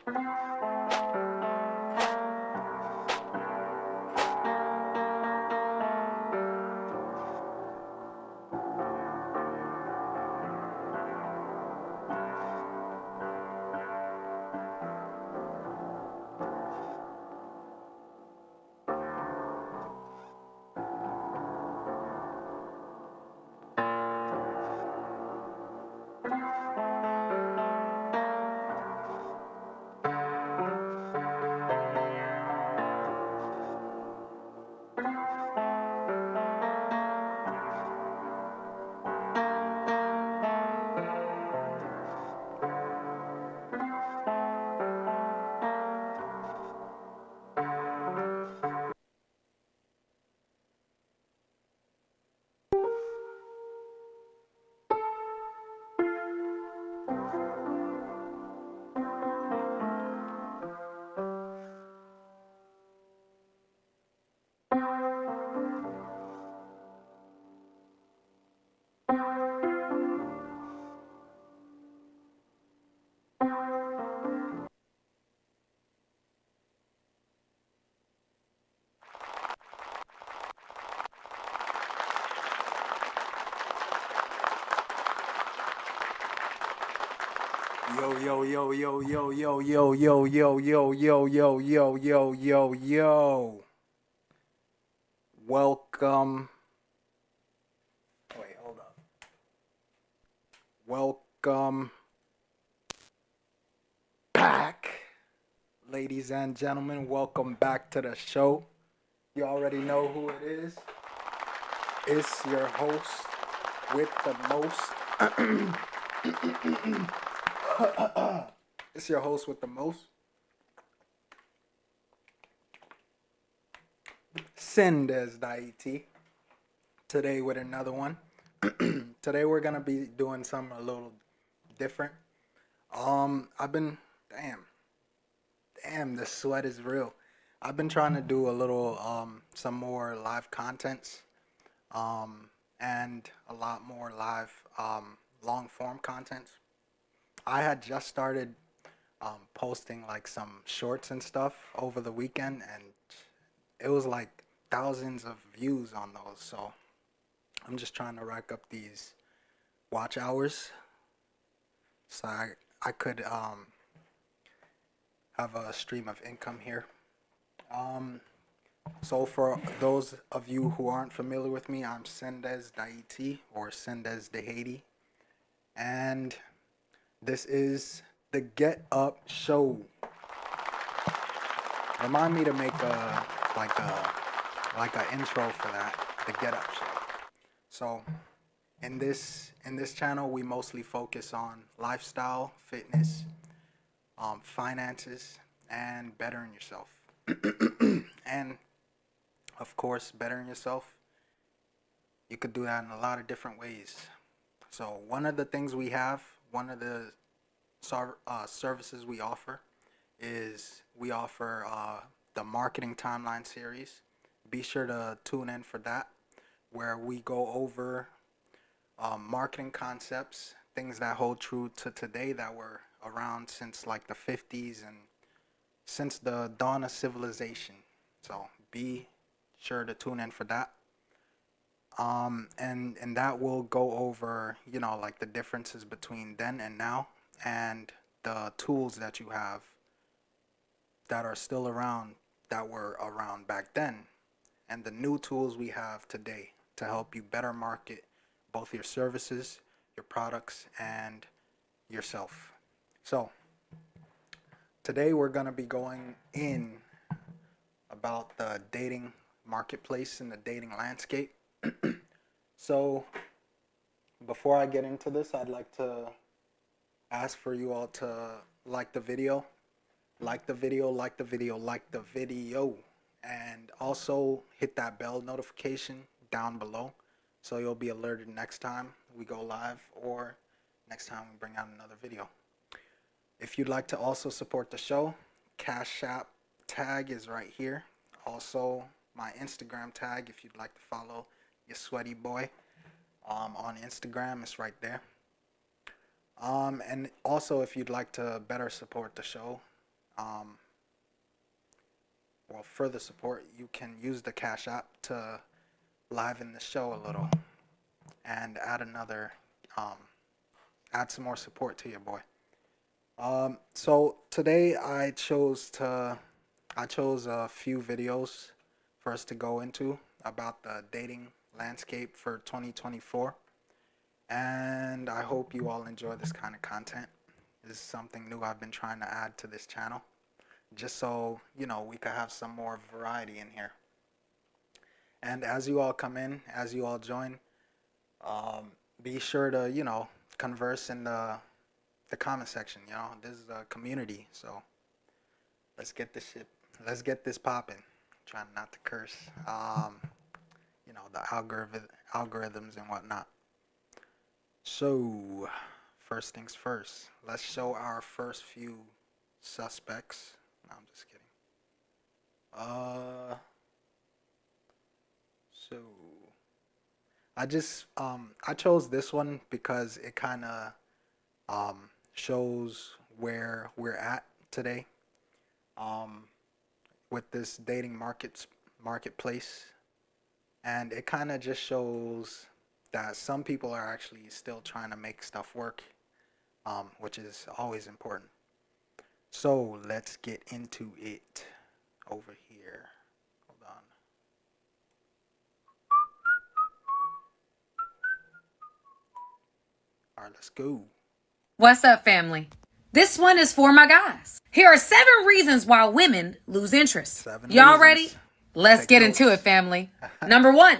Yo, yo, yo, yo, yo, yo, yo, yo, yo, yo, yo, yo, yo, yo, yo, yo. Welcome. Wait, hold up. Welcome back, ladies and gentlemen. Welcome back to the show. You already know who it is. It's your host with the most. It's your host with the most. Sendesdhaiti. Today with another one. Today we're gonna be doing something a little different. I've been damn, the sweat is real. I've been trying to do a little some more live contents, and a lot more live long form contents. I had just started posting like some shorts and stuff over the weekend, and it was like thousands of views on those. So I'm just trying to rack up these watch hours so I could have a stream of income here. So for those of you who aren't familiar with me, I'm Sendesdhaiti or sendesdhaiti, and this is the Get Up show. Remind me to make a intro for that, the Get Up show. So in this channel, we mostly focus on lifestyle, fitness, finances, and bettering yourself. And of course, bettering yourself, you could do that in a lot of different ways. So one of the things we have, one of the services we offer is we offer the marketing timeline series. Be sure to tune in for that, where we go over marketing concepts, things that hold true to today that were around since like the 50s and since the dawn of civilization. So be sure to tune in for that. And that will go over, like the differences between then and now, and the tools that you have that are still around that were around back then, and the new tools we have today to help you better market both your services, your products, and yourself. So today we're going to be going in about the dating marketplace and the dating landscape. So before I get into this, I'd like to ask for you all to like the video, and also hit that bell notification down below so you'll be alerted next time we go live or next time we bring out another video. If you'd like to also support the show, Cash App tag is right here. Also, my Instagram tag, if you'd like to follow your sweaty boy on Instagram, it's right there. And also, if you'd like to better support the show, Um, well, further support, you can use the Cash App to liven the show a little and um, add some more support to your boy. So today I chose a few videos for us to go into about the dating landscape for 2024, and I hope you all enjoy this kind of content. This is something new I've been trying to add to this channel, just so we could have some more variety in here. And as you all come in, as you all join, be sure to converse in the comment section. This is a community, so let's get this popping. Trying not to curse. The algorithms and whatnot. So first things first, let's show our first few suspects. No, I'm just kidding. So I chose this one because it kind of shows where we're at today, um, with this dating marketplace, and it kind of just shows that some people are actually still trying to make stuff work, which is always important. So let's get into it over here. Hold on. All right, let's go. What's up, family? This one is for my guys. Here are 7 reasons why women lose interest. Y'all ready? Let's get into it, family. Number 1,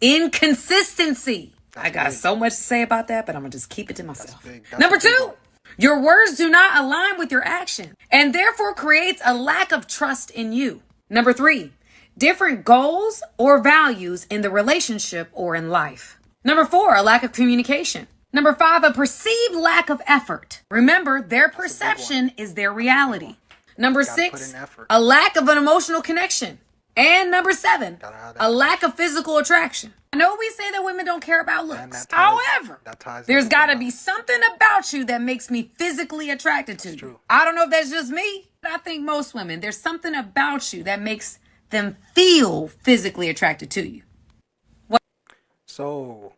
inconsistency. I got so much to say about that, but I'm going to just keep it to myself. Number 2, your words do not align with your action and therefore creates a lack of trust in you. Number 3, different goals or values in the relationship or in life. Number 4, a lack of communication. Number 5, a perceived lack of effort. Remember, their perception is their reality. Number 6, a lack of an emotional connection. And number 7, a lack of physical attraction. I know we say that women don't care about looks. However, there's got to be something about you that makes me physically attracted to you. I don't know if that's just me, but I think most women, there's something about you that makes them feel physically attracted to you. So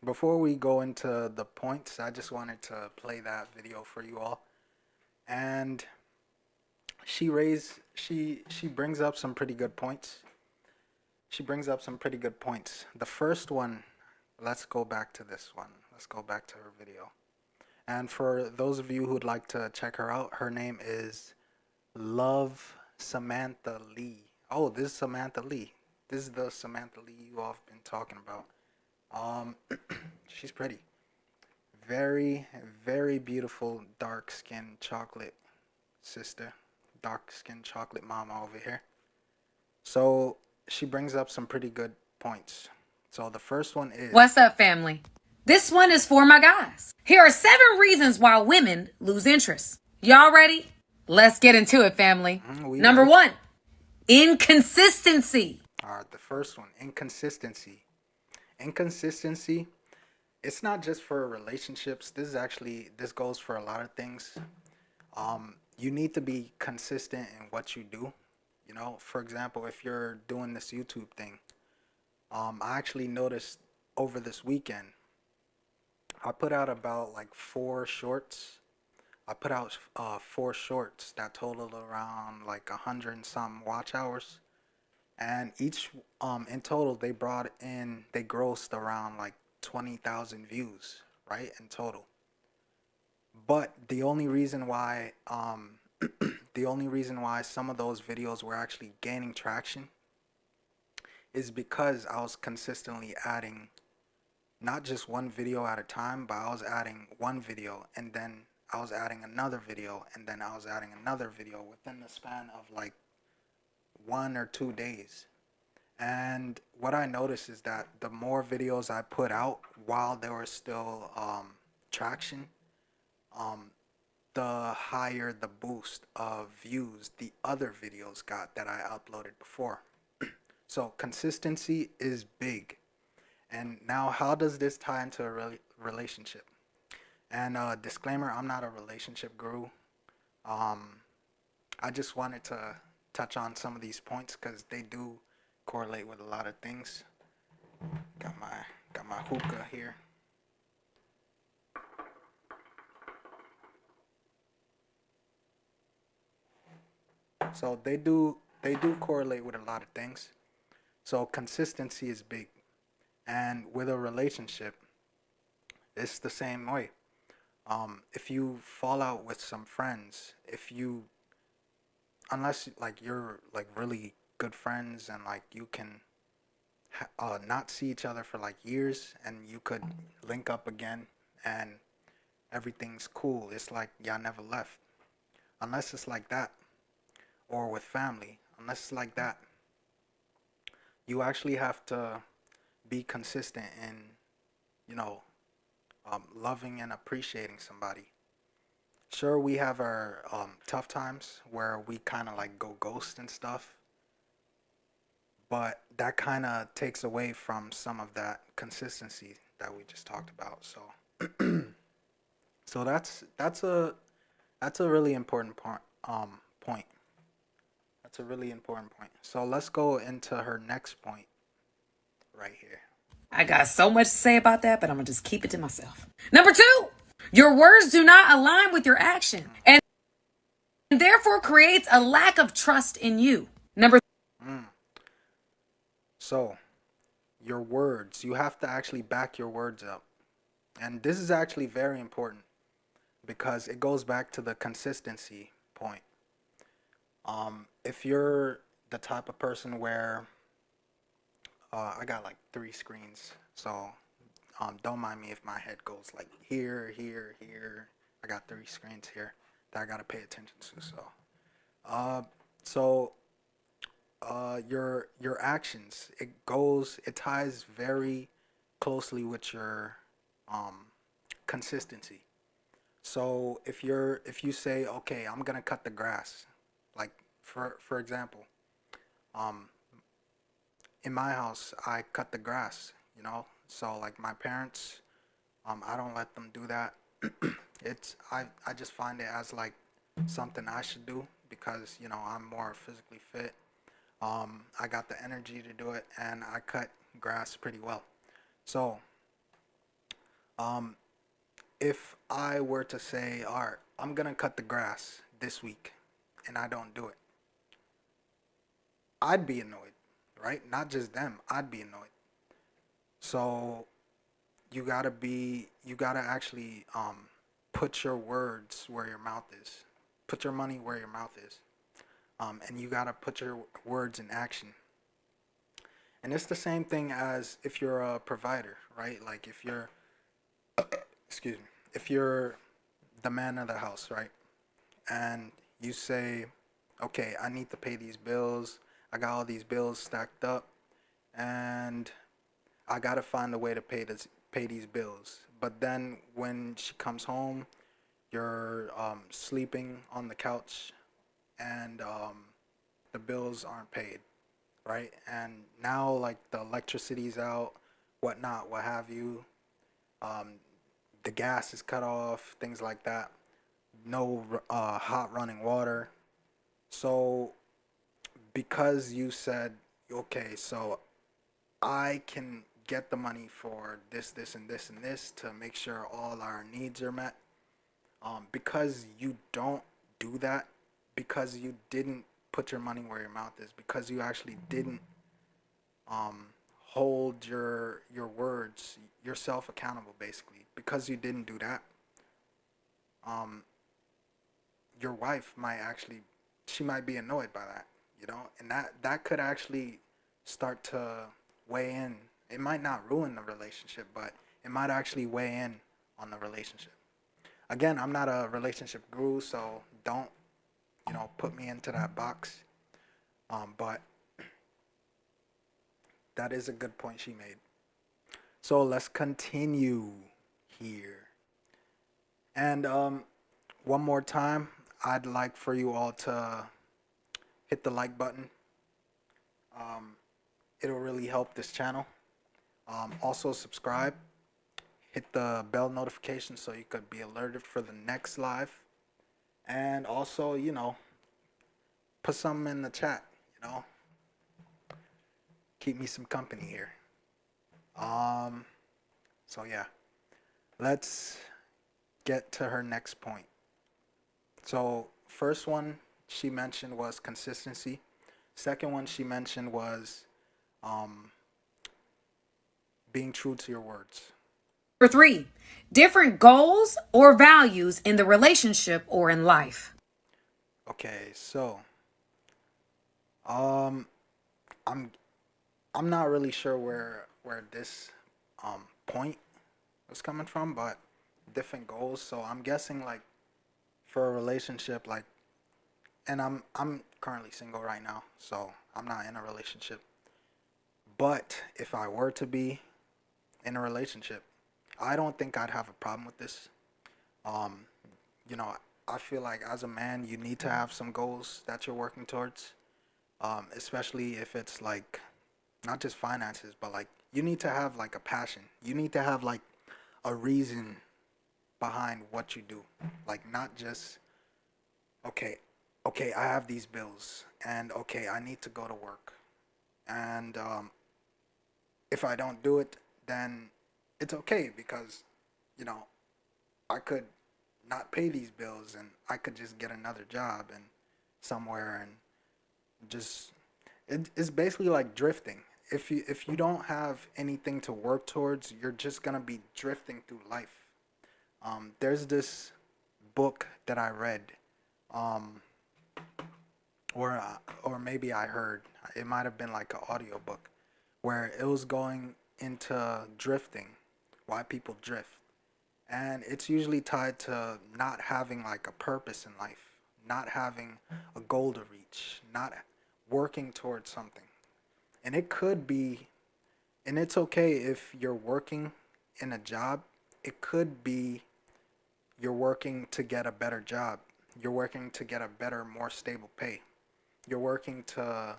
before we go into the points, I just wanted to play that video for you all. And she brings up some pretty good points. The first one, let's go back to this one. Let's go back to her video. And for those of you who'd like to check her out, her name is Love Samantha Lee. Oh, this is Samantha Lee. This is the Samantha Lee you all have been talking about. She's pretty. Very, very beautiful, dark-skinned chocolate sister. Dark-skinned chocolate mama over here. So she brings up some pretty good points. So the first one is... What's up, family? This one is for my guys. Here are 7 reasons why women lose interest. Y'all ready? Let's get into it, family. Number 1, inconsistency. All right, the first one, inconsistency. Inconsistency, it's not just for relationships. This goes for a lot of things. You need to be consistent in what you do. For example, if you're doing this YouTube thing, I actually noticed over this weekend, I put out about like 4 shorts. I put out 4 shorts that totaled around like 100 and some watch hours. And each, in total, they grossed around like 20,000 views, right? In total. But the only reason why, some of those videos were actually gaining traction is because I was consistently adding not just one video at a time, but I was adding one video, and then I was adding another video, and then I was adding another video within the span of like 1 or 2 days. And what I noticed is that the more videos I put out while there was still traction, the higher the boost of views the other videos got that I uploaded before. So consistency is big. And now, how does this tie into a relationship? And disclaimer, I'm not a relationship guru. Um, I just wanted to touch on some of these points because they do correlate with a lot of things. Got my got my hookah here. So they do correlate with a lot of things. So consistency is big, and with a relationship, it's the same way. If you fall out with some friends, if you unless like you're like really good friends and like you can not see each other for like years and you could link up again and everything's cool. It's like y'all never left. Unless it's like that, or with family, unless it's like that, you actually have to be consistent in, you know, loving and appreciating somebody. Sure, we have our tough times where we kind of like go ghost and stuff, but that kind of takes away from some of that consistency that we just talked about. So, so that's a really important point. Point. That's a really important point. So let's go into her next point right here. I got so much to say about that, but I'm going to just keep it to myself. Number 2, your words do not align with your action and therefore creates a lack of trust in you. Number So, your words, you have to actually back your words up. And this is actually very important because it goes back to the consistency point. If you're the type of person where I got like 3 screens, so don't mind me if my head goes like here, here, here. I got 3 screens here that I gotta pay attention to. Uh, so your actions, it ties very closely with your um, consistency. So if you say, okay, I'm gonna cut the grass, like for example, um, in my house I cut the grass, you know. So like my parents, I don't let them do that. I just find it as like something I should do because you know I'm more physically fit. I got the energy to do it, and I cut grass pretty well. So um, if I were to say, all right, I'm gonna cut the grass this week, and I don't do it, I'd be annoyed, right? Not just them, I'd be annoyed. So you gotta actually put your words where your mouth is, put your money where your mouth is, and you gotta put your words in action. And it's the same thing as if you're a provider, right? Like if you're, excuse me, if you're the man of the house, right? And you say, okay, I need to pay these bills. I got all these bills stacked up, and I gotta find a way to pay these bills. But then when she comes home, you're sleeping on the couch, and the bills aren't paid, right? And now like the electricity's out, whatnot, what have you. Um, the gas is cut off, things like that. No hot running water. So because you said, okay, so I can get the money for this, this, and this, and this to make sure all our needs are met. Because you don't do that, because you didn't put your money where your mouth is, because you actually didn't um, hold your words, yourself accountable, basically, because you didn't do that. Um, your wife might actually, she might be annoyed by that, you know, and that could actually start to weigh in. It might not ruin the relationship, but it might actually weigh in on the relationship. Again, I'm not a relationship guru, so don't, you know, put me into that box. But that is a good point she made. So let's continue here. And one more time, I'd like for you all to hit the like button. Um, it'll really help this channel. Also, subscribe. Hit the bell notification so you could be alerted for the next live. And also, put something in the chat, you know, keep me some company here. Um, so yeah, let's get to her next point. So first one she mentioned was consistency. Second one she mentioned was um, being true to your words. Number 3, different goals or values in the relationship or in life. Okay, so um, I'm I'm not really sure where this point was coming from, but different goals. So I'm guessing like for a relationship, like, and I'm currently single right now, so I'm not in a relationship. But if I were to be in a relationship, I don't think I'd have a problem with this. Um, you know, I feel like as a man, you need to have some goals that you're working towards. Especially if it's like not just finances, but like you need to have like a passion. You need to have like a reason behind what you do. Like not just okay, okay, I have these bills, and okay, I need to go to work, and if I don't do it, then it's okay because you know I could not pay these bills, and I could just get another job and somewhere and just it's basically like drifting. If you don't have anything to work towards, you're just gonna be drifting through life. There's this book that I read, um, or maybe I heard. It might have been like an audio book, where it was going into drifting, why people drift, and it's usually tied to not having like a purpose in life, not having a goal to reach, not working towards something. And it could be, and it's okay if you're working in a job. It could be you're working to get a better job. You're working to get a better, more stable pay. You're working to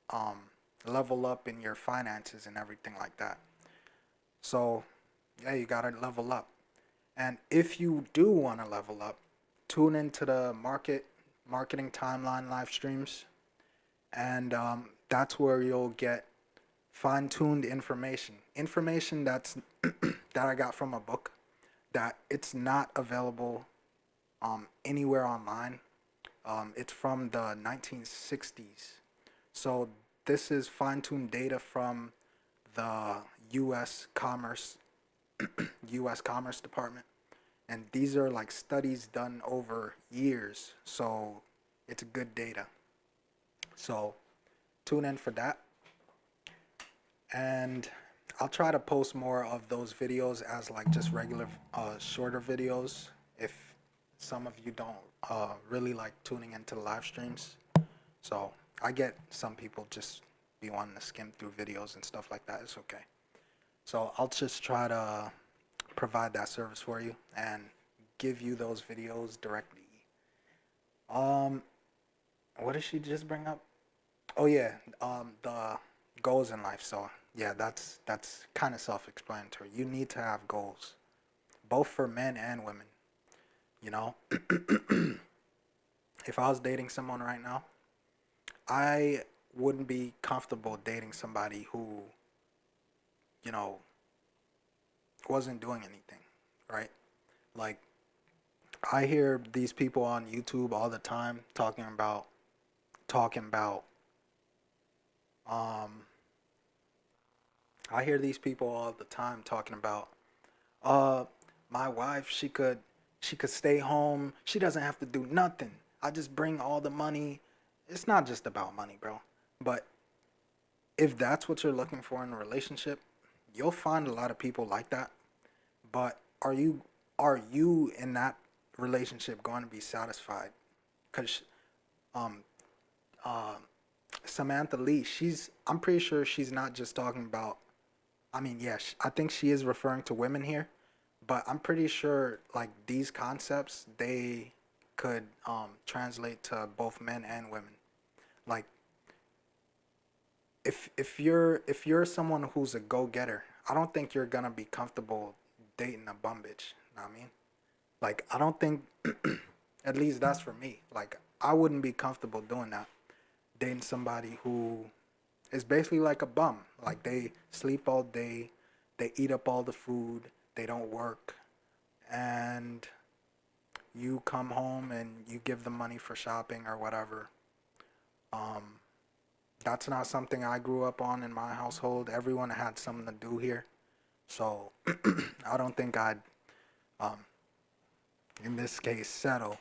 um, level up in your finances and everything like that. So, yeah, you gotta level up. And if you do want to level up, tune into the marketing timeline live streams, and that's where you'll get fine-tuned information that's that I got from a book that it's not available anywhere online. It's from the 1960s, so this is fine-tuned data from the U.S. Commerce U.S. Commerce Department, and these are like studies done over years, so it's good data. So tune in for that, and I'll try to post more of those videos as like just regular shorter videos if some of you don't really like tuning into the live streams. So I get some people just be wanting to skim through videos and stuff like that. It's okay. So I'll just try to provide that service for you and give you those videos directly. Um, what did she just bring up? Oh yeah, the goals in life. So yeah, that's kind of self-explanatory. You need to have goals, both for men and women. You know, if I was dating someone right now, I wouldn't be comfortable dating somebody who, you know, wasn't doing anything, right? Like I hear these people on YouTube all the time talking about um I hear these people all the time talking about uh my wife, she could stay home. She doesn't have to do nothing. I just bring all the money. It's not just about money, bro. But if that's what you're looking for in a relationship, you'll find a lot of people like that. But are you in that relationship going to be satisfied? Cuz um uh Samantha Lee, I'm pretty sure she's not just talking about, I mean, yeah, I think she is referring to women here, but I'm pretty sure like these concepts they could translate to both men and women. Like if you're someone who's a go getter, I don't think you're gonna be comfortable dating a bum bitch. Know what I mean? Like I don't think At least that's for me. Like, I wouldn't be comfortable doing that. Dating somebody who is basically like a bum. Like, they sleep all day, they eat up all the food, they don't work, and you come home and you give them money for shopping or whatever. Um, that's not something I grew up on in my household. Everyone had something to do here. So I don't think I'd, um, in this case, settle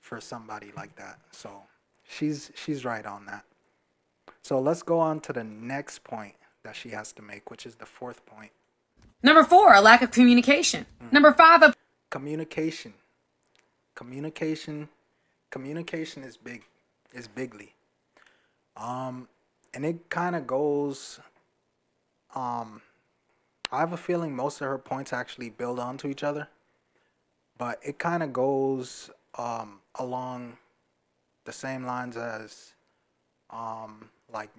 for somebody like that. So she's right on that. So let's go on to the next point that she has to make, which is the fourth point. Number 4, a lack of communication. Number 5, a Communication. Communication. Communication is big. Is bigly. And it kind of goes. Um, I have a feeling most of her points actually build onto each other, but it kind of goes along the same lines as like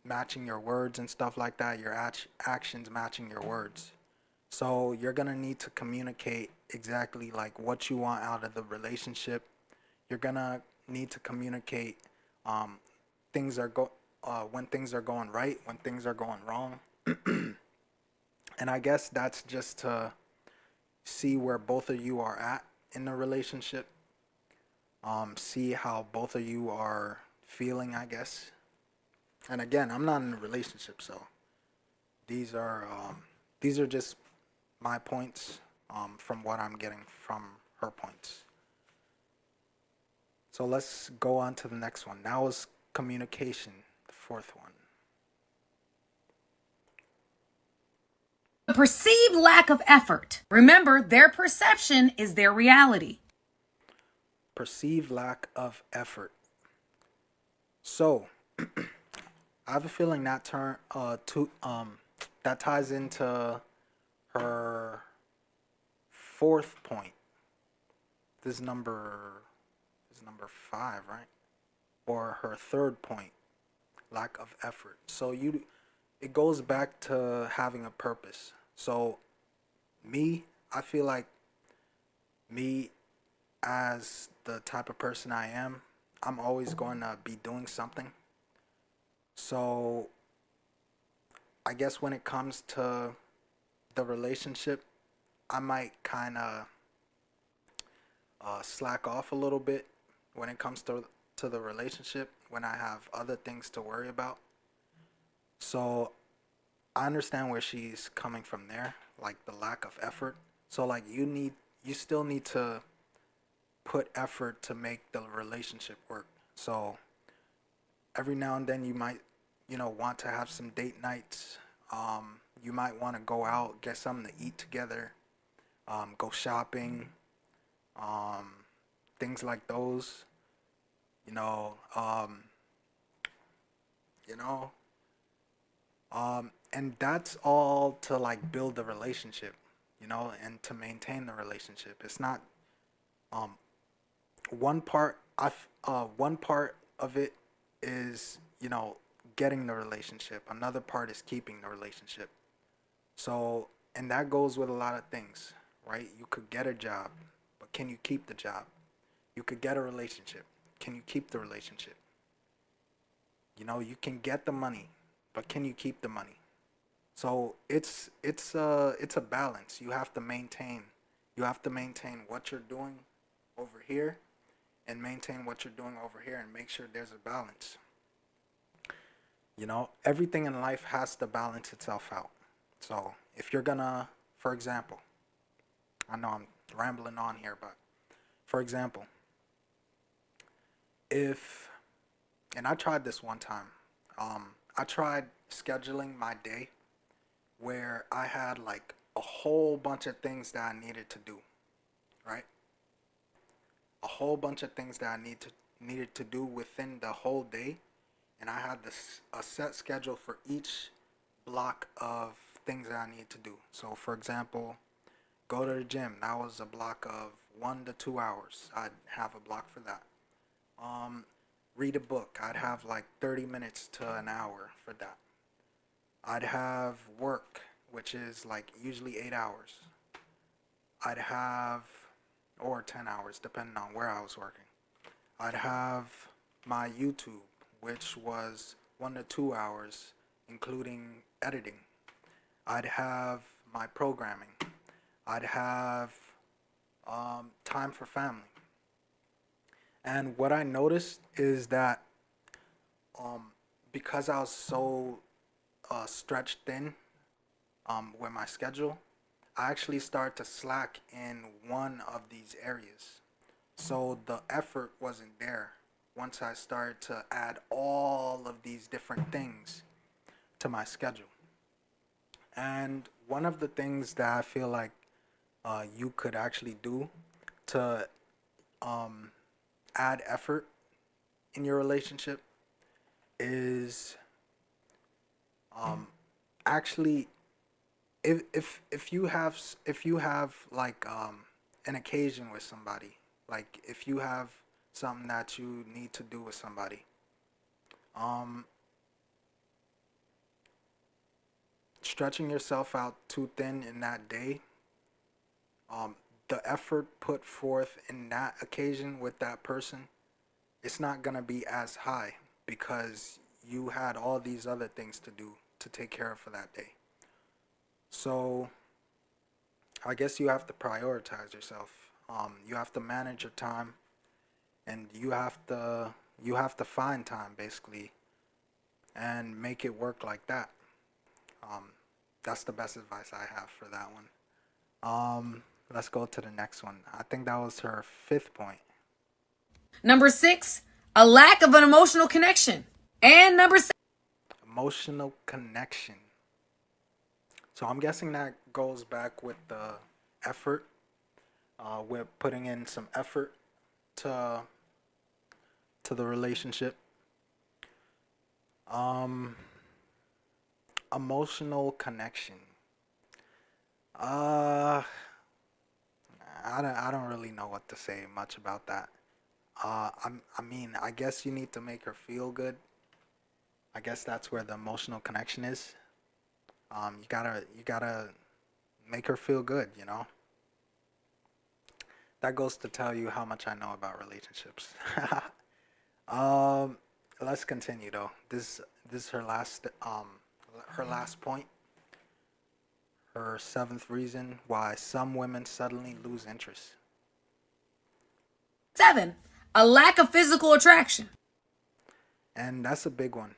matching your words and stuff like that. Your actions matching your words. So you're gonna need to communicate exactly like what you want out of the relationship. You're gonna need to communicate um, things are when things are going right, when things are going wrong. And I guess that's just to see where both of you are at in the relationship. See how both of you are feeling, I guess. And again, I'm not in a relationship, so these are just my points from what I'm getting from her points. So let's go on to the next one. That was communication, the fourth one. perceived lack of effort. Remember, their perception is their reality. Perceived lack of effort. So, I have a feeling that that ties into her fourth point. This is number 5, right? Or her third point, lack of effort. So it goes back to having a purpose. So I feel like me as the type of person I am, I'm always going to be doing something. So I guess when it comes to the relationship, I might kind of slack off a little bit when it comes to the relationship when I have other things to worry about. So I understand where she's coming from there, like the lack of effort. So like you still need to put effort to make the relationship work. So every now and then you might, want to have some date nights. You might want to go out, get something to eat together, go shopping, things like those. You know, um, you know, and that's all to like build the relationship, and to maintain the relationship. It's not um, one part. One part of it is getting the relationship. Another part is keeping the relationship. So, and that goes with a lot of things, right? You could get a job, but can you keep the job? You could get a relationship. Can you keep the relationship? You can get the money, but can you keep the money? So it's a balance. You have to maintain. You have to maintain what you're doing over here and maintain what you're doing over here and make sure there's a balance. Everything in life has to balance itself out. So if you're gonna, for example, I know I'm rambling on here, but for example, if, and I tried this one time, I tried scheduling my day where I had like a whole bunch of things that I needed to do, right? A whole bunch of things that I needed to do within the whole day, and I had a set schedule for each block of things that I need to do. So, for example, go to the gym. That was a block of 1 to 2 hours. I'd have a block for that. Read a book. I'd have like 30 minutes to an hour for that. I'd have work, which is like usually 8 hours. I'd have or 10 hours, depending on where I was working. I'd have my YouTube, which was 1 to 2 hours, including editing. I'd have my programming. I'd have time for family. And what I noticed is that um, because I was so stretched thin with my schedule, I actually started to slack in one of these areas. So the effort wasn't there once I started to add all of these different things to my schedule. And one of the things that I feel like you could actually do to um, add effort in your relationship is um, actually if you have like an occasion with somebody, like if you have something that you need to do with somebody, um, stretching yourself out too thin in that day, um, the effort put forth in that occasion with that person, it's not gonna be as high because you had all these other things to do to take care of for that day. So I guess you have to prioritize yourself. You have to manage your time, and you have to find time basically, and make it work like that. Um, that's the best advice I have for that one. Let's go to the next one. I think that was her fifth point. Number 6, a lack of an emotional connection. And number 7, Emotional connection. So I'm guessing that goes back with the effort. We're putting in some effort to the relationship. Um, Emotional connection. Uh, I don't really know what to say much about that. I mean, I guess you need to make her feel good. I guess that's where the emotional connection is. You gotta make her feel good. You know, that goes to tell you how much I know about relationships. um, let's continue though. This is her last point. Her seventh reason why some women suddenly lose interest. 7, a lack of physical attraction. And that's a big one.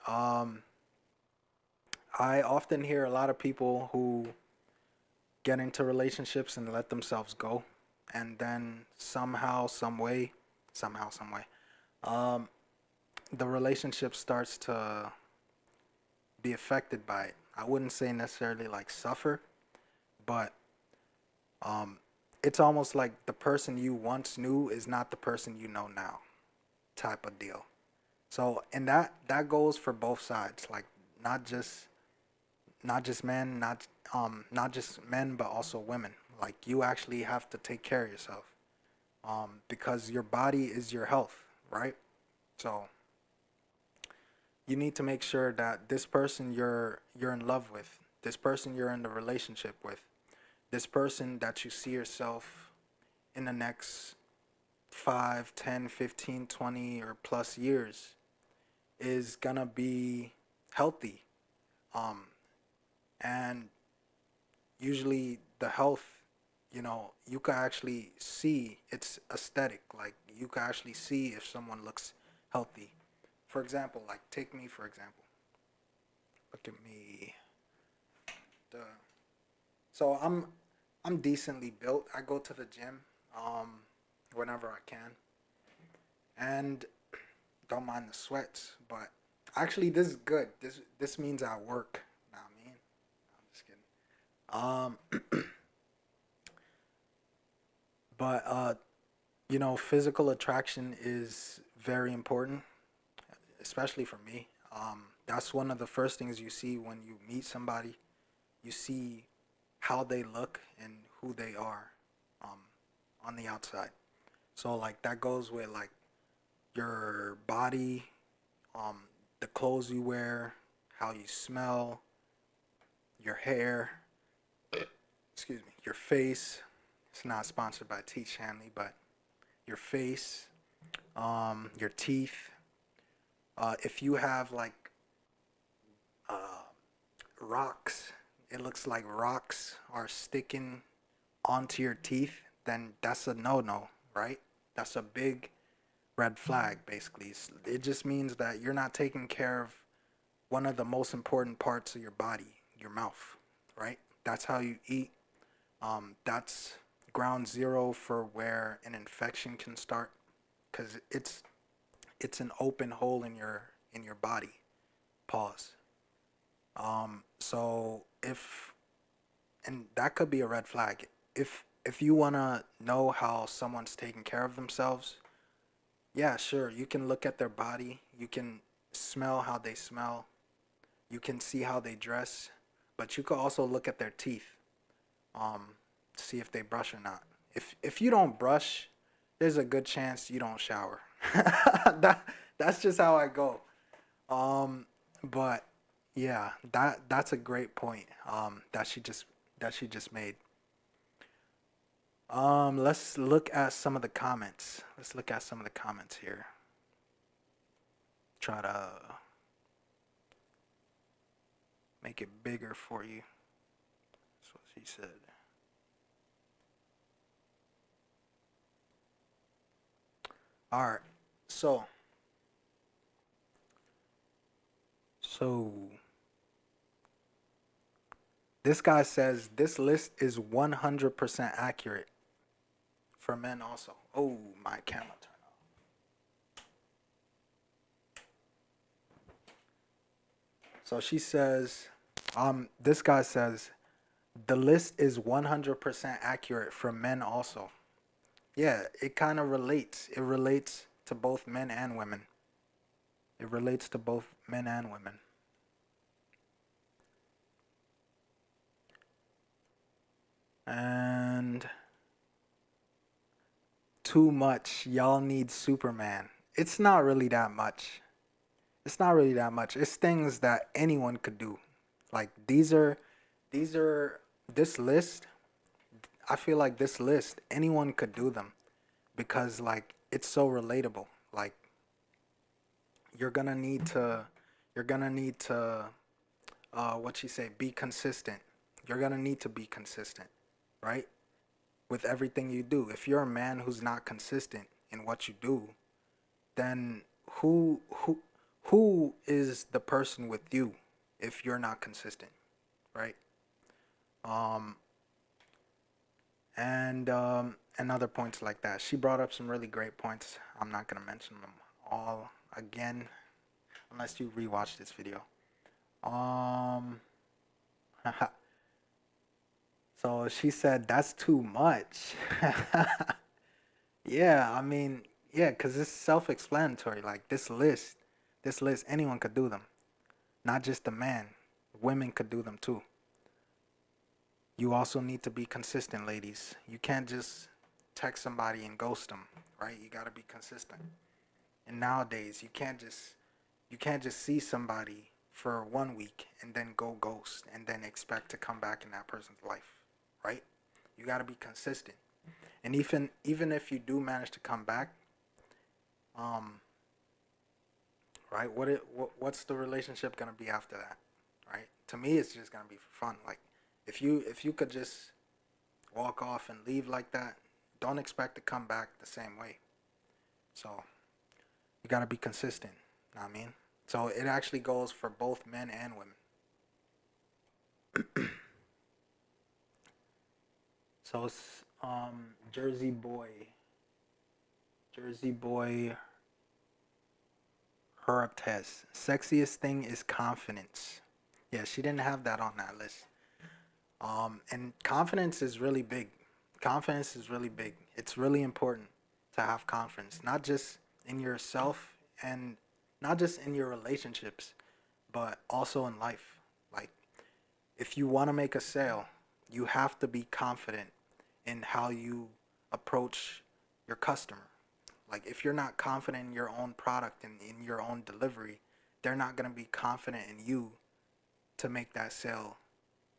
Um, I often hear a lot of people who get into relationships and let themselves go, and then some way, um, the relationship starts to be affected by it. I wouldn't say necessarily like suffer, but um, it's almost like the person you once knew is not the person you know now, type of deal. So, and that goes for both sides, like not just not just men, not just men, but also women. Like you actually have to take care of yourself, because your body is your health, right? So you need to make sure that this person you're in love with, this person you're in the relationship with, this person that you see yourself in the next 5, 10, 15, 20, or plus years is gonna be healthy. Um, and usually the health, you can actually see it's aesthetic. Like you can actually see if someone looks healthy. For example, like take me for example. Look at me. Duh. So I'm decently built. I go to the gym whenever I can, and don't mind the sweats. But actually, this is good. This means I work. Nah, I mean, I'm just kidding. But physical attraction is very important, especially for me. That's one of the first things you see when you meet somebody. You see how they look and who they are, um, on the outside. So like that goes with like your body, um, the clothes you wear, how you smell, your hair, excuse me, your face. It's not sponsored by Teach Hanley, but your face, your teeth. If you have like uh, rocks, it looks like rocks are sticking onto your teeth, then that's a no-no, right? That's a big red flag, basically. It just means that you're not taking care of one of the most important parts of your body, your mouth, right? That's how you eat. That's ground zero for where an infection can start, because it's an open hole in your body. Pause. So if and that could be a red flag. If you wanna know how someone's taking care of themselves, yeah, sure. You can look at their body. You can smell how they smell. You can see how they dress, but you could also look at their teeth, um, see if they brush or not. If you don't brush, there's a good chance you don't shower. That's just how I go. Um, but yeah, that's a great point. That she just made. Let's look at some of the comments. Let's look at some of the comments here. Try to make it bigger for you. That's what she said. All right. So, so this guy says this list is 100% accurate for men also. Oh, my camera turned off. So she says, this guy says the list is 100% accurate for men also. Yeah, it kind of relates. It relates to both men and women. It relates to both men and women. And too much. Y'all need Superman. It's not really that much. It's not really that much. It's things that anyone could do. Like these are this list, I feel like this list anyone could do them because like it's so relatable. Like you're going to need to what you say, be consistent. You're going to need to be consistent, right? With everything you do. If you're a man who's not consistent in what you do, then who is the person with you if you're not consistent, right? Um, and other points like that. She brought up some really great points. I'm not gonna mention them all again unless you rewatch this video. Um, so she said that's too much. Yeah, I mean, yeah, because it's self-explanatory. Like this list, anyone could do them, not just a man. Women could do them too. You also need to be consistent, ladies. You can't just text somebody and ghost them, right? You got to be consistent. And nowadays, you can't just see somebody for 1 week and then go ghost and then expect to come back in that person's life, right? You got to be consistent. And even if you do manage to come back, um, right? What's the relationship gonna be after that, right? To me, it's just gonna be for fun. Like, if you could just walk off and leave like that, don't expect to come back the same way. So you gotta be consistent. Know what I mean? So it actually goes for both men and women. So Jersey boy, Jersey boy, her test. Sexiest thing is confidence. Yeah, she didn't have that on that list. And confidence is really big. Confidence is really big. It's really important to have confidence, not just in yourself and not just in your relationships, but also in life. Like, if you want to make a sale, you have to be confident in how you approach your customer. Like, if you're not confident in your own product and in your own delivery, they're not going to be confident in you to make that sale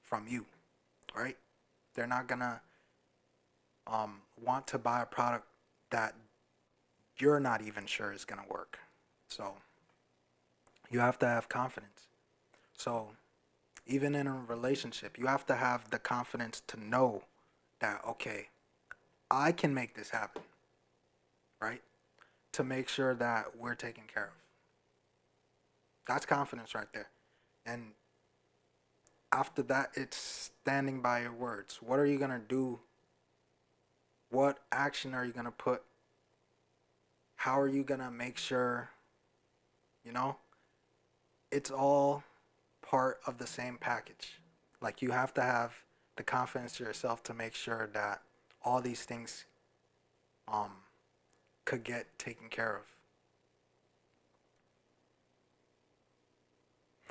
from you, right? They're not gonna want to buy a product that you're not even sure is going to work. So you have to have confidence. So even in a relationship, you have to have the confidence to know that, okay, I can make this happen, right? To make sure that we're taken care of. That's confidence right there. And after that, it's standing by your words. What are you going to do? What action are you going to put? How are you going to make sure, you know? It's all part of the same package. Like, you have to have the confidence to yourself to make sure that all these things um could get taken care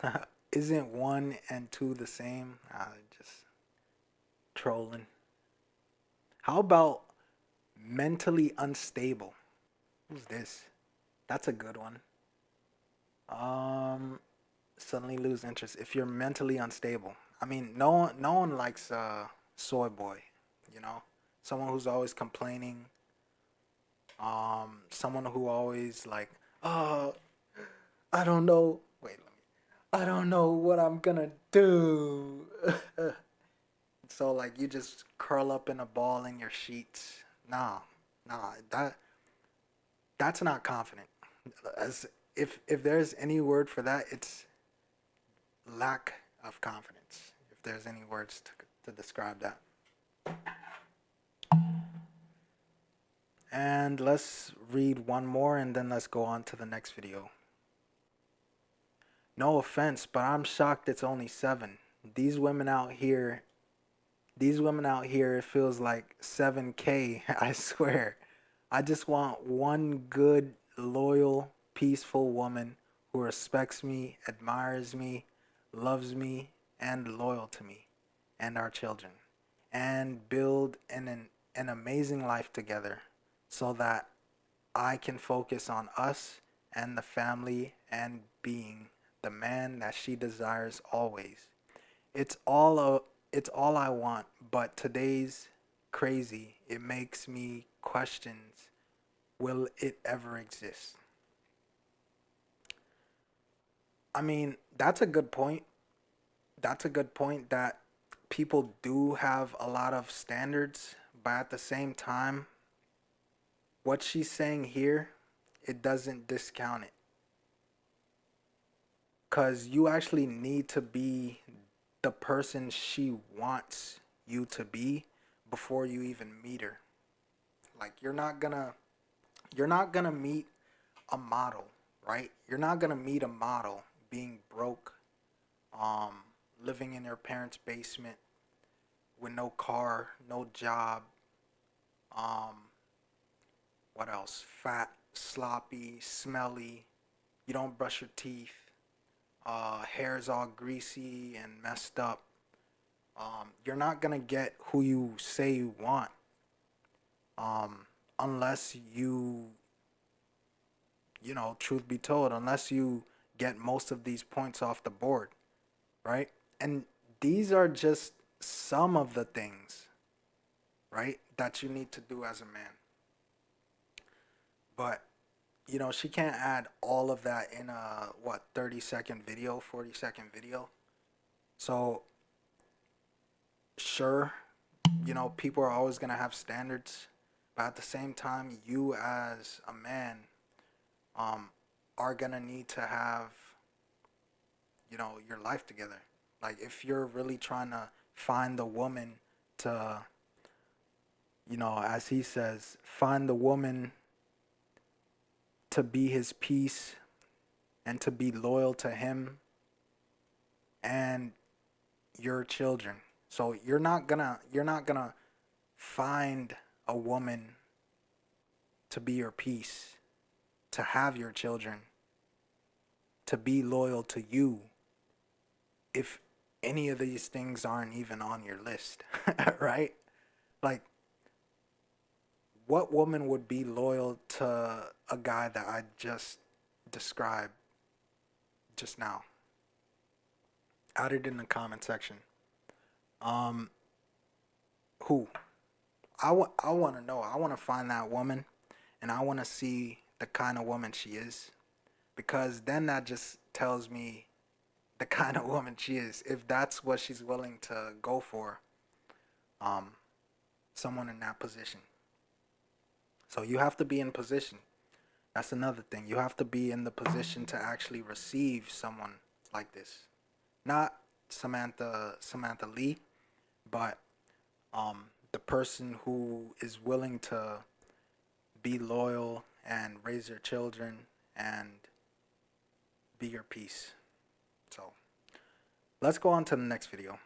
of. Isn't 1 and 2 the same? Just trolling. How about mentally unstable? Who's this? That's a good one. Um, Suddenly lose interest if you're mentally unstable. I mean, no one likes soy boy, you know, someone who's always complaining. Someone who always like, oh, I don't know. Wait, I don't know what I'm gonna do. So like you just curl up in a ball in your sheets. Nah, that's not confident. As if there's any word for that, it's lack of confidence. If there's any words to describe that. And let's read one more and then let's go on to the next video. No offense, but I'm shocked it's only 7. These women out here, it feels like 7K, I swear. I just want one good, loyal, peaceful woman who respects me, admires me, loves me, and loyal to me and our children, and build an amazing life together so that I can focus on us and the family and being the man that she desires always. It's all I want, but today's crazy. It makes me questions, will it ever exist? I mean, that's a good point. That's a good point that people do have a lot of standards, but at the same time, what she's saying here, it doesn't discount it. Because you actually need to be the person she wants you to be before you even meet her. Like you're not gonna meet a model, right? You're not gonna meet a model being broke, um, living in your parents' basement with no car, no job, um, what else? Fat, sloppy, smelly. You don't brush your teeth. Hair's all greasy and messed up. You're not gonna get who you say you want, unless you know, truth be told, unless you get most of these points off the board, right? And these are just some of the things, right, that you need to do as a man. But you know, she can't add all of that in a 30-second video, 40-second video. So sure, you know, people are always going to have standards, but at the same time, you as a man um are going to need to have, you know, your life together. Like if you're really trying to find the woman to, you know, as he says, find the woman to be his peace and to be loyal to him and your children. So you're not gonna find a woman to be your peace, to have your children, to be loyal to you if any of these things aren't even on your list, right? Like, what woman would be loyal to a guy that I just described just now? Add it in the comment section. Um, who? I want to know. I want to find that woman, and I want to see the kind of woman she is, because then that just tells me the kind of woman she is. If that's what she's willing to go for, um, someone in that position. So you have to be in position. That's another thing. You have to be in the position to actually receive someone like this. Not Samantha Lee, but the person who is willing to be loyal and raise your children and be your peace. So let's go on to the next video.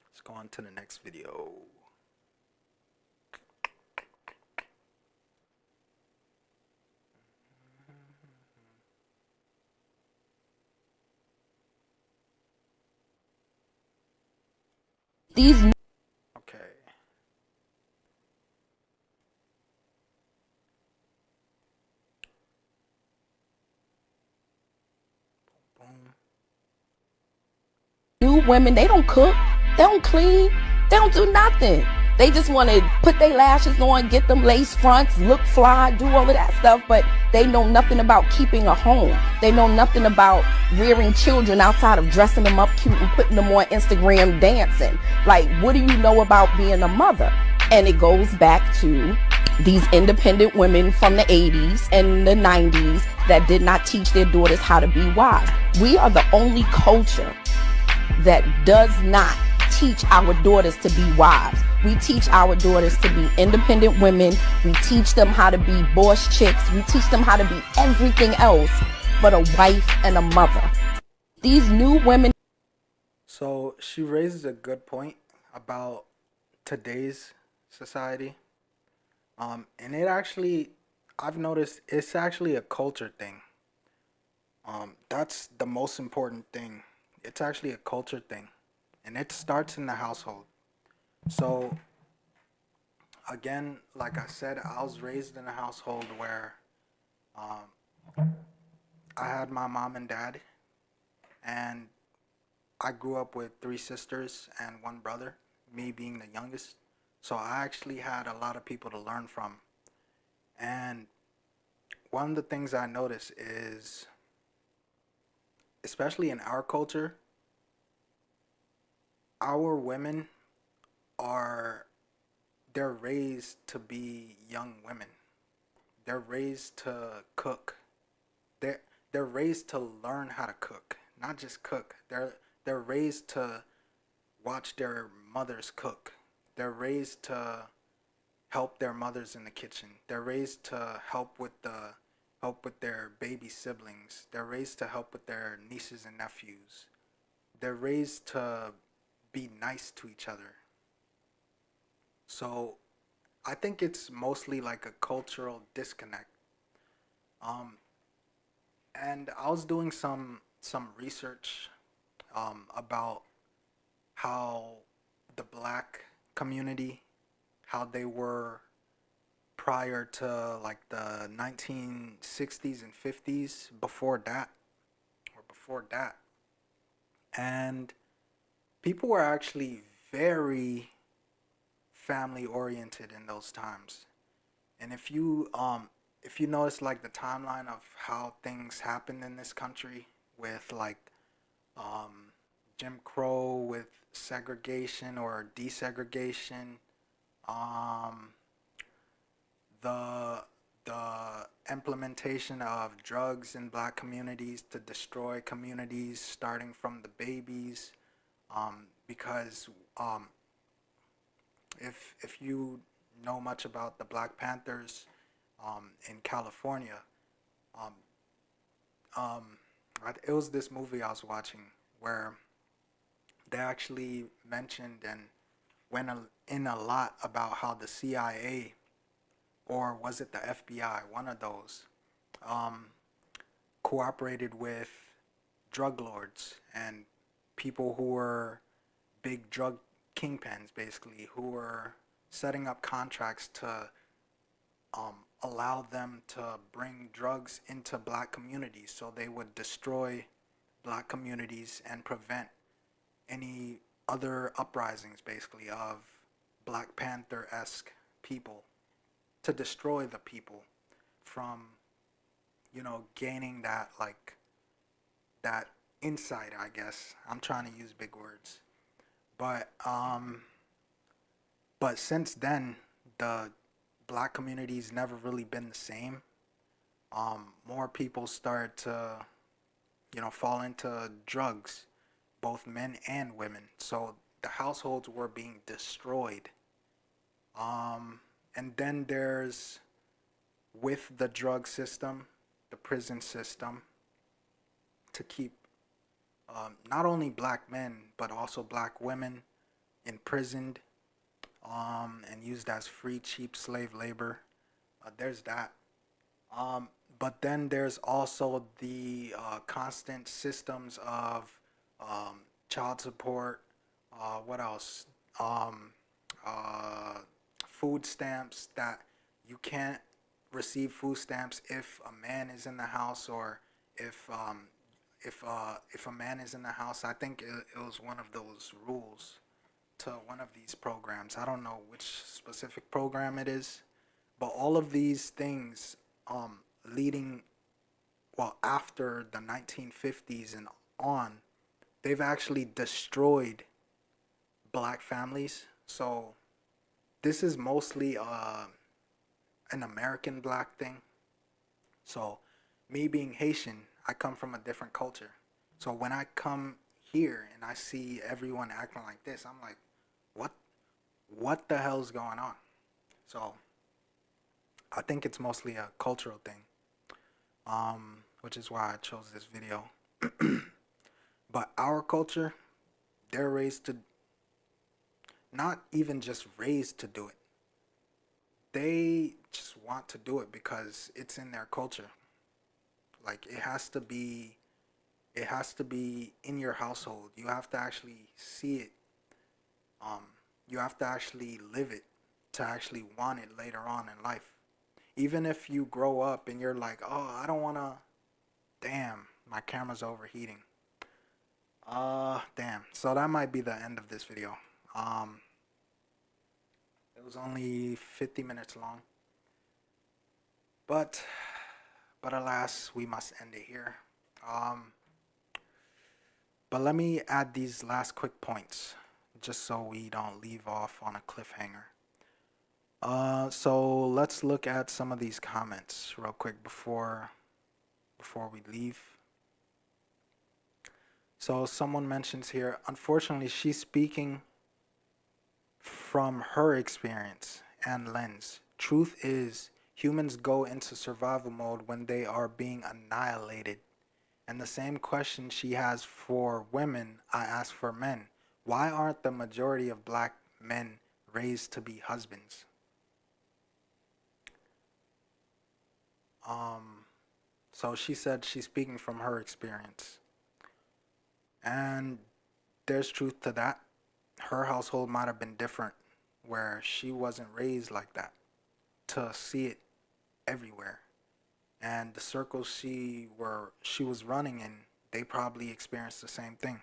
Let's go on to the next video. These Okay. Boom. new women, they don't cook, they don't clean, they don't do nothing. They just want to put their lashes on, get them lace fronts, look fly, do all of that stuff, but they know nothing about keeping a home. They know nothing about rearing children outside of dressing them up cute and putting them on Instagram dancing. Like, what do you know about being a mother? And it goes back to these independent women from the 80s and the 90s that did not teach their daughters how to be wives. We are the only culture that does not teach our daughters to be wives. We teach our daughters to be independent women. We teach them how to be boss chicks. We teach them how to be everything else but a wife and a mother. These new women. So she raises a good point about today's society. And it actually, I've noticed it's actually a culture thing. That's the most important thing. It's actually a culture thing, and it starts in the household. So again, like I said, I was raised in a household where I had my mom and dad, and I grew up with three sisters and one brother, me being the youngest. So I actually had a lot of people to learn from. And one of the things I notice is, especially in our culture, our women are, they're raised to be young women. They're raised to cook. They're they're raised to learn how to cook, not just cook. They're raised to watch their mothers cook. They're raised to help their mothers in the kitchen. They're raised to help with their baby siblings. They're raised to help with their nieces and nephews. They're raised to be nice to each other. So I think it's mostly like a cultural disconnect. Um, and I was doing some research about how the black community, how they were prior to like the 1960s and 50s, before that, and people were actually very family oriented in those times. And if you notice like the timeline of how things happened in this country with like um Jim Crow, with segregation or desegregation, um the the implementation of drugs in black communities to destroy communities starting from the babies, because um if you know much about the Black Panthers in California, um, it was this movie I was watching where they actually mentioned and in a lot about how the CIA, or was it the FBI, one of those, um, cooperated with drug lords and people who were big drug kingpins, basically, who were setting up contracts to allow them to bring drugs into black communities, so they would destroy black communities and prevent any other uprisings, basically, of Black Panther-esque people to destroy the people from, gaining that, like, that insight, I guess. I'm trying to use big words. But since then, the black community's never really been the same. More people started to, fall into drugs, both men and women. So the households were being destroyed. And then there's, with the drug system, the prison system, to keep not only black men, but also black women imprisoned and used as free, cheap slave labor. There's that. But then there's also the constant systems of child support. What else? Food stamps, that you can't receive food stamps if a man is in the house, or if a man is in the house. I think it was one of those rules to one of these programs. I don't know which specific program it is, but all of these things leading, well, after the 1950s and on, they've actually destroyed black families. So this is mostly an American black thing. So me being Haitian, I come from a different culture. So when I come here and I see everyone acting like this, I'm like, what the hell's going on? So I think it's mostly a cultural thing, which is why I chose this video. But our culture, they're raised to, not even just raised to do it. They just want to do it because it's in their culture. Like, it has to be in your household. You have to actually see it. You have to actually live it to actually want it later on in life. Even if you grow up and you're like, oh, I don't want to, damn, my camera's overheating. Damn. So that might be the end of this video. It was only 50 minutes long. But alas, we must end it here. But let me add these last quick points, just so we don't leave off on a cliffhanger. So let's look at some of these comments real quick before we leave. So someone mentions here, unfortunately, she's speaking from her experience and lens. Truth is, humans go into survival mode when they are being annihilated. And the same question she has for women, I ask for men. Why aren't the majority of black men raised to be husbands? So she said she's speaking from her experience. And there's truth to that. Her household might have been different, where she wasn't raised like that, to see it everywhere. And the circles she was running in, they probably experienced the same thing.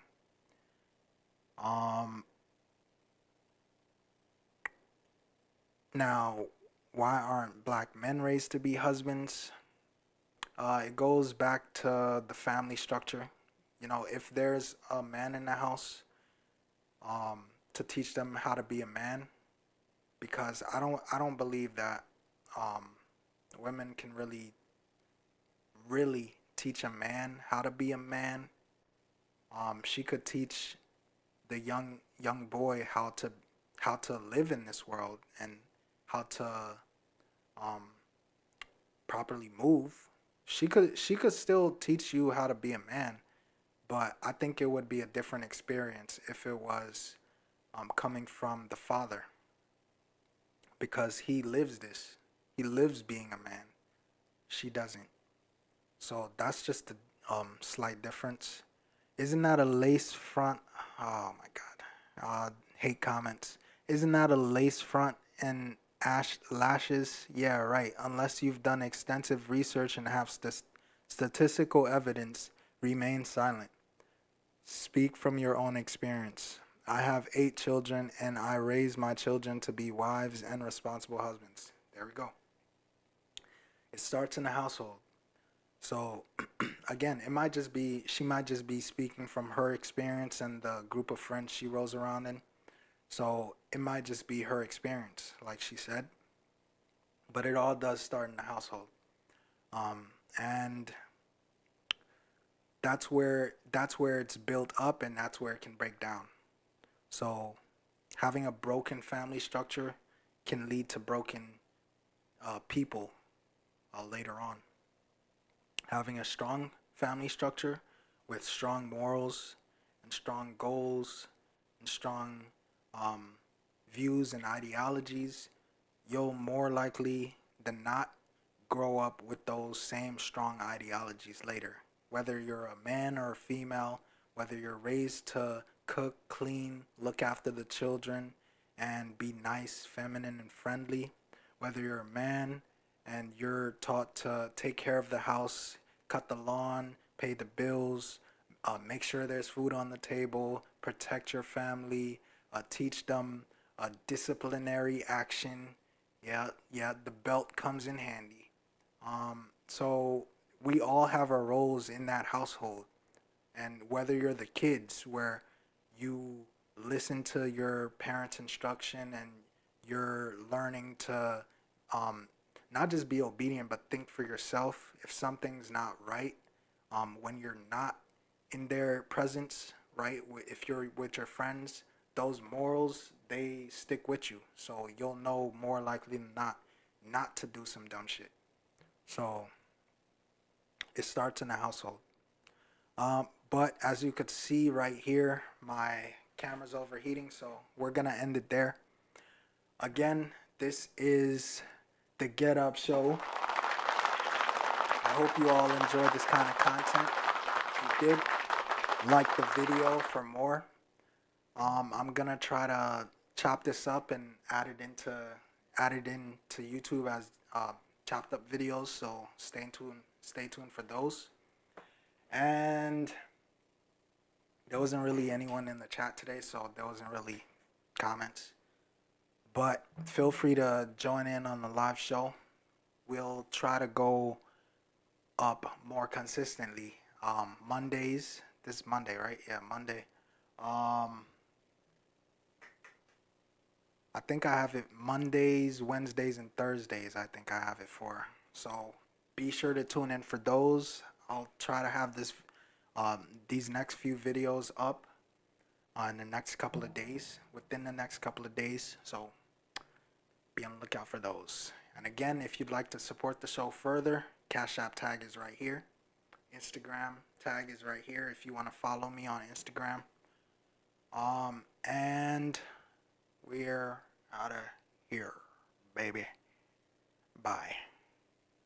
Now, why aren't black men raised to be husbands? It goes back to the family structure. If there's a man in the house, to teach them how to be a man, because I don't believe that women can really teach a man how to be a man. She could teach the young boy how to live in this world and how to properly move. She could still teach you how to be a man, but I think it would be a different experience if it was coming from the father, because he lives this. He lives being a man. She doesn't. So that's just a slight difference. Isn't that a lace front? Oh my God. Hate comments. Isn't that a lace front and lashes? Yeah, right. Unless you've done extensive research and have statistical evidence, remain silent. Speak from your own experience. I have 8 children, and I raise my children to be wives and responsible husbands. There we go. It starts in the household. So, again, she might just be speaking from her experience and the group of friends she rolls around in. So, it might just be her experience, like she said. But it all does start in the household. And that's where it's built up, and that's where it can break down. So, having a broken family structure can lead to broken people later on. Having a strong family structure with strong morals and strong goals and strong views and ideologies, you'll more likely than not grow up with those same strong ideologies later. Whether you're a man or a female, whether you're raised to cook, clean, look after the children, and be nice, feminine, and friendly, whether you're a man and you're taught to take care of the house, cut the lawn, pay the bills, make sure there's food on the table, protect your family, teach them disciplinary action. Yeah, the belt comes in handy. So we all have our roles in that household. And whether you're the kids where you listen to your parents' instruction and you're learning to not just be obedient but think for yourself if something's not right, when you're not in their presence, right? If you're with your friends, those morals, they stick with you. So you'll know more likely than not to do some dumb shit. So it starts in the household. But as you could see right here, my camera's overheating, so we're gonna end it there. Again, this is the Get Up Show. I hope you all enjoyed this kind of content. If you did, like the video for more. I'm gonna try to chop this up and add it into YouTube as chopped up videos. So stay tuned for those. And there wasn't really anyone in the chat today, so there wasn't really comments. But feel free to join in on the live show. We'll try to go up more consistently. Mondays. This is Monday, right? Yeah, Monday. I think I have it Mondays, Wednesdays, and Thursdays. I think I have it for. So be sure to tune in for those. I'll try to have these next few videos up in the next couple of days, within the next couple of days. So be on the lookout for those. And again, if you'd like to support the show further, Cash App tag is right here. Instagram tag is right here if you want to follow me on Instagram. And we're out of here, baby. Bye.